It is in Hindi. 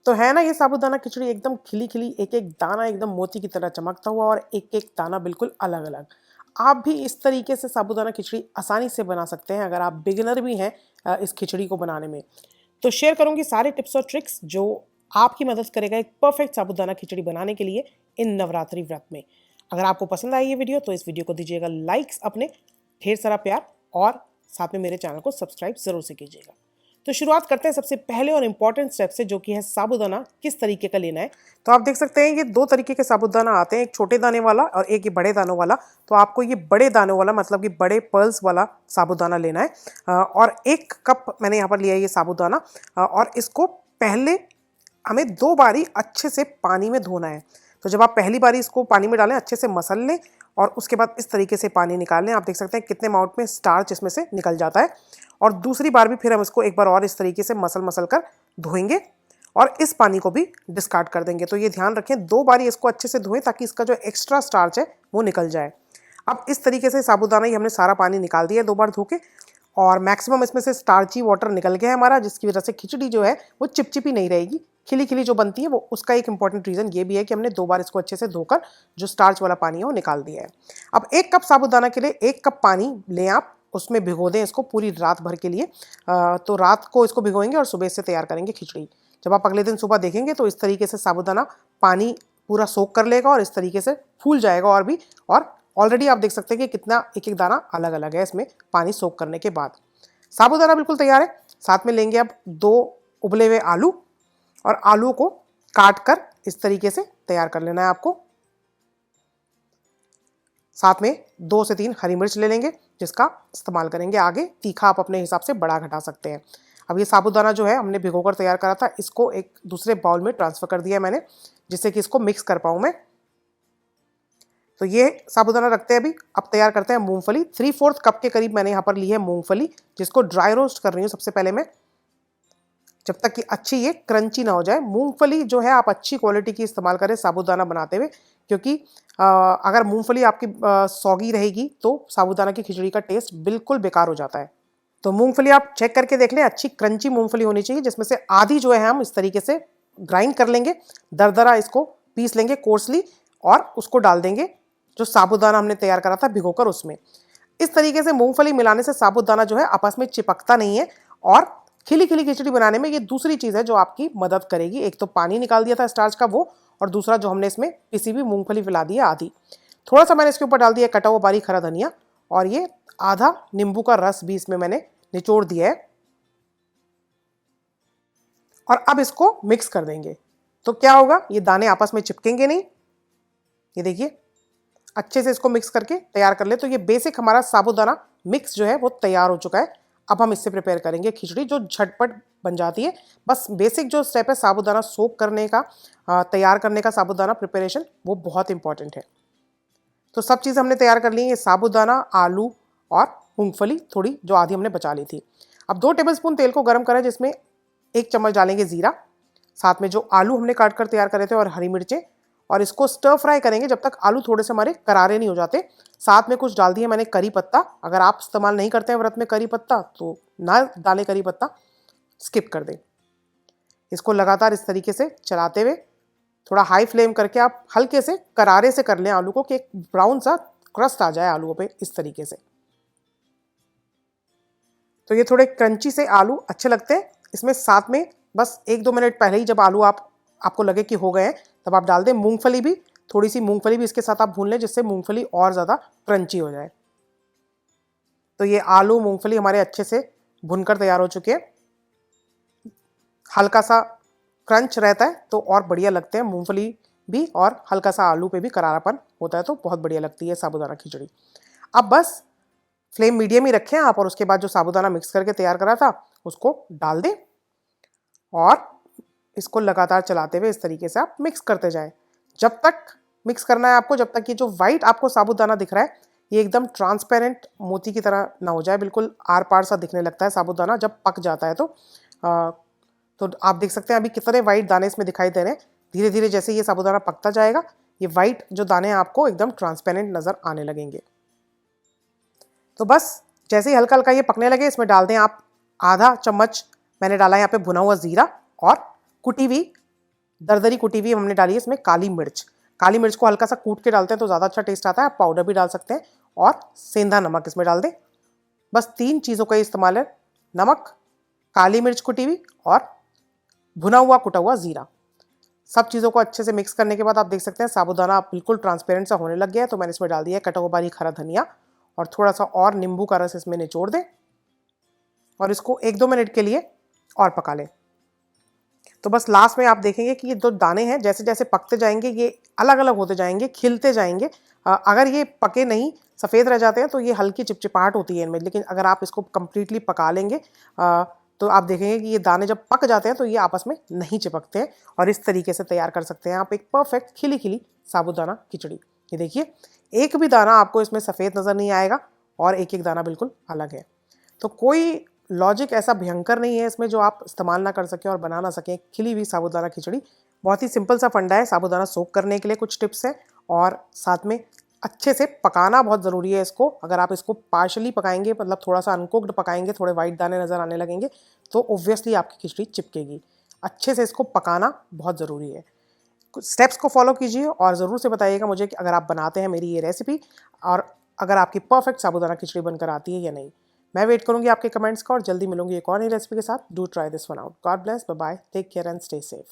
तो है ना ये साबूदाना खिचड़ी एकदम खिली खिली, एक एक दाना एकदम मोती की तरह चमकता हुआ और एक एक दाना बिल्कुल अलग अलग। आप भी इस तरीके से साबूदाना खिचड़ी आसानी से बना सकते हैं अगर आप बिगिनर भी हैं इस खिचड़ी को बनाने में। तो शेयर करूंगी सारे टिप्स और ट्रिक्स जो आपकी मदद करेगा एक परफेक्ट साबूदाना खिचड़ी बनाने के लिए इन नवरात्रि व्रत में। अगर आपको पसंद आई ये वीडियो तो इस वीडियो को दीजिएगा लाइक्स अपने, ढेर सारा प्यार, और साथ में मेरे चैनल को सब्सक्राइब जरूर से कीजिएगा। तो शुरुआत करते हैं सबसे पहले और इम्पॉर्टेंट स्टेप से, जो कि है साबूदाना किस तरीके का लेना है। तो आप देख सकते हैं ये दो तरीके के साबूदाना आते हैं, एक छोटे दाने वाला और एक ये बड़े दानों वाला। तो आपको ये बड़े दानों वाला मतलब कि बड़े पर्ल्स वाला साबूदाना लेना है। और 1 कप मैंने यहाँ पर लिया है ये साबूदाना। और इसको पहले हमें 2 बारी अच्छे से पानी में धोना है। तो जब आप पहली बारी इसको पानी में डालें, अच्छे से मसल लें और उसके बाद इस तरीके से पानी निकाल लें। आप देख सकते हैं कितने अमाउंट में स्टार्च इसमें से निकल जाता है। और दूसरी बार भी फिर हम इसको एक बार और इस तरीके से मसल मसल कर धोएंगे और इस पानी को भी डिस्कार्ड कर देंगे। तो ये ध्यान रखें 2 बारी इसको अच्छे से धोएं ताकि इसका जो एक्स्ट्रा स्टार्च है वो निकल जाए। अब इस तरीके से साबूदाना ही हमने सारा पानी निकाल दिया 2 बार धो के, और मैक्सिमम इसमें से स्टार्ची वाटर निकल गया है हमारा, जिसकी वजह से खिचड़ी जो है वो चिपचिपी नहीं रहेगी, खिली खिली जो बनती है वो। उसका एक इंपॉर्टेंट रीज़न ये भी है कि हमने 2 बार इसको अच्छे से धोकर जो स्टार्च वाला पानी है वो निकाल दिया है। अब 1 कप साबूदाना के लिए 1 कप पानी लें आप, उसमें भिगो दें इसको पूरी रात भर के लिए। तो रात को इसको भिगोएंगे और सुबह से तैयार करेंगे खिचड़ी। जब आप अगले दिन सुबह देखेंगे तो इस तरीके से साबूदाना पानी पूरा सोख कर लेगा और इस तरीके से फूल जाएगा और भी। और ऑलरेडी आप देख सकते हैं कि कितना एक एक दाना अलग अलग है इसमें पानी सोख करने के बाद। साबूदाना बिल्कुल तैयार है। साथ में लेंगे अब 2 उबले हुए आलू, और आलू को काट कर इस तरीके से तैयार कर लेना है आपको। साथ में 2 से 3 हरी मिर्च ले लेंगे जिसका इस्तेमाल करेंगे आगे। तीखा आप अपने हिसाब से बड़ा घटा सकते हैं। अब ये साबूदाना जो है हमने भिगोकर तैयार करा था, इसको एक दूसरे बाउल में ट्रांसफ़र कर दिया है मैंने, जिससे कि इसको मिक्स कर पाऊँ मैं। तो ये साबूदाना रखते हैं अभी। अब तैयार करते हैं मूंगफली। 3/4 कप के करीब मैंने यहाँ पर ली है मूंगफली, जिसको ड्राई रोस्ट कर रही हूँ सबसे पहले मैं, जब तक कि अच्छी ये क्रंची ना हो जाए। मूंगफली जो है आप अच्छी क्वालिटी की इस्तेमाल करें साबूदाना बनाते हुए, क्योंकि अगर मूंगफली आपकी सौगी रहेगी तो साबूदाना की खिचड़ी का टेस्ट बिल्कुल बेकार हो जाता है। तो मूंगफली आप चेक करके देख लें, अच्छी क्रंची मूंगफली होनी चाहिए, जिसमें से आधी जो है हम इस तरीके से ग्राइंड कर लेंगे, दरदरा इसको पीस लेंगे कोर्सली, और उसको डाल देंगे जो साबूदाना हमने तैयार करा था भिगोकर उसमें। इस तरीके से मूंगफली मिलाने से साबूदाना जो है आपस में चिपकता नहीं है, और खिली खिली खिचड़ी बनाने में ये दूसरी चीज़ है जो आपकी मदद करेगी। एक तो पानी निकाल दिया था स्टार्च का वो, और दूसरा जो हमने इसमें पिसी हुई मूंगफली मिला दी है आधी। थोड़ा सा मैंने इसके ऊपर डाल दिया कटा हुआ बारीक हरा धनिया, और ये आधा नींबू का रस भी इसमें मैंने निचोड़ दिया है। और अब इसको मिक्स कर देंगे। तो क्या होगा, ये दाने आपस में चिपकेंगे नहीं। ये देखिए अच्छे से इसको मिक्स करके तैयार कर ले। तो ये बेसिक हमारा साबूदाना मिक्स जो है वो तैयार हो चुका है। अब हम इससे प्रिपेयर करेंगे खिचड़ी जो झटपट बन जाती है। बस बेसिक जो स्टेप है साबूदाना सोक करने का, तैयार करने का साबूदाना प्रिपरेशन, वो बहुत इंपॉर्टेंट है। तो सब चीज़ हमने तैयार कर ली है, साबूदाना, आलू और मूंगफली थोड़ी जो आधी हमने बचा ली थी। अब 2 टेबलस्पून तेल को गर्म करें, जिसमें 1 चम्मच डालेंगे ज़ीरा, साथ में जो आलू हमने काट कर तैयार करे थे और हरी मिर्चें, और इसको स्टर फ्राई करेंगे जब तक आलू थोड़े से हमारे करारे नहीं हो जाते। साथ में कुछ डाल दिए मैंने करी पत्ता। अगर आप इस्तेमाल नहीं करते हैं व्रत में करी पत्ता तो ना डालें करी पत्ता, स्किप कर दें। इसको लगातार इस तरीके से चलाते हुए थोड़ा हाई फ्लेम करके आप हल्के से करारे से कर लें आलू को, कि एक ब्राउन सा क्रस्ट आ जाए आलूओं पे इस तरीके से। तो ये थोड़े क्रंची से आलू अच्छे लगते हैं। इसमें साथ में बस 1-2 मिनट पहले ही जब आलू आपको लगे कि हो गए हैं, तब आप डाल दें मूंगफली भी। थोड़ी सी मूंगफली भी इसके साथ आप भून लें, जिससे मूंगफली और ज़्यादा क्रंची हो जाए। तो ये आलू मूंगफली हमारे अच्छे से भुनकर तैयार हो चुके हैं। हल्का सा क्रंच रहता है तो और बढ़िया लगते हैं मूंगफली भी, और हल्का सा आलू पे भी करारापन होता है तो बहुत बढ़िया लगती है साबूदाना खिचड़ी। अब बस फ्लेम मीडियम ही रखें आप, और उसके बाद जो साबूदाना मिक्स करके तैयार करा था उसको डाल दें, और इसको लगातार चलाते हुए इस तरीके से आप मिक्स करते जाएं। जब तक मिक्स करना है आपको, जब तक ये जो वाइट आपको साबूदाना दिख रहा है ये एकदम ट्रांसपेरेंट मोती की तरह ना हो जाए, बिल्कुल आर पार सा दिखने लगता है साबूदाना जब पक जाता है। तो आप देख सकते हैं अभी कितने वाइट दाने इसमें दिखाई दे रहे हैं। धीरे धीरे जैसे ये साबूदाना पकता जाएगा, ये वाइट जो दाने हैं आपको एकदम ट्रांसपेरेंट नज़र आने लगेंगे। तो बस जैसे ही हल्का हल्का ये पकने लगे, इसमें डाल दें आप आधा चम्मच मैंने डाला यहाँ पे भुना हुआ ज़ीरा, और कुटी हुई दरदरी कुटी हुई हमने डाली है इसमें काली मिर्च। काली मिर्च को हल्का सा कूट के डालते हैं तो ज़्यादा अच्छा टेस्ट आता है, आप पाउडर भी डाल सकते हैं। और सेंधा नमक इसमें डाल दें। बस 3 चीज़ों का इस्तेमाल है, नमक, काली मिर्च कुटी हुई और भुना हुआ कुटा हुआ ज़ीरा। सब चीज़ों को अच्छे से मिक्स करने के बाद आप देख सकते हैं साबूदाना बिल्कुल ट्रांसपेरेंट सा होने लग गया है। तो मैंने इसमें डाल दिया है कटा हुआ बारीक हरा धनिया और थोड़ा सा और नींबू का रस इसमें निचोड़ दें और इसको 1-2 मिनट के लिए और पका लें। तो बस लास्ट में आप देखेंगे कि ये जो दाने हैं जैसे जैसे पकते जाएंगे ये अलग अलग होते जाएंगे, खिलते जाएंगे। अगर ये पके नहीं, सफ़ेद रह जाते हैं तो ये हल्की चिपचिपाहट होती है इनमें, लेकिन अगर आप इसको कम्प्लीटली पका लेंगे तो आप देखेंगे कि ये दाने जब पक जाते हैं तो ये आपस में नहीं चिपकते हैं। और इस तरीके से तैयार कर सकते हैं आप एक परफेक्ट खिली खिली साबूदाना खिचड़ी। ये देखिए, एक भी दाना आपको इसमें सफ़ेद नज़र नहीं आएगा और एक एक दाना बिल्कुल अलग है। तो कोई लॉजिक ऐसा भयंकर नहीं है इसमें जो आप इस्तेमाल ना कर सकें और बना ना सकें खिली हुई साबूदाना खिचड़ी। बहुत ही सिंपल सा फंडा है, साबूदाना सोक करने के लिए कुछ टिप्स हैं और साथ में अच्छे से पकाना बहुत ज़रूरी है इसको। अगर आप इसको पार्शली पकाएंगे, मतलब थोड़ा सा अनकुक्ड पकाएंगे, थोड़े वाइट दाने नज़र आने लगेंगे तो ऑब्वियसली आपकी खिचड़ी चिपकेगी। अच्छे से इसको पकाना बहुत ज़रूरी है। कुछ स्टेप्स को फॉलो कीजिए और ज़रूर से बताइएगा मुझे कि अगर आप बनाते हैं मेरी ये रेसिपी और अगर आपकी परफेक्ट साबूदाना खिचड़ी बनकर आती है या नहीं। मैं वेट करूंगी आपके कमेंट्स का और जल्दी मिलूंगी एक और नई रेसिपी के साथ। Do try this one out. God bless, bye bye, take care and stay safe.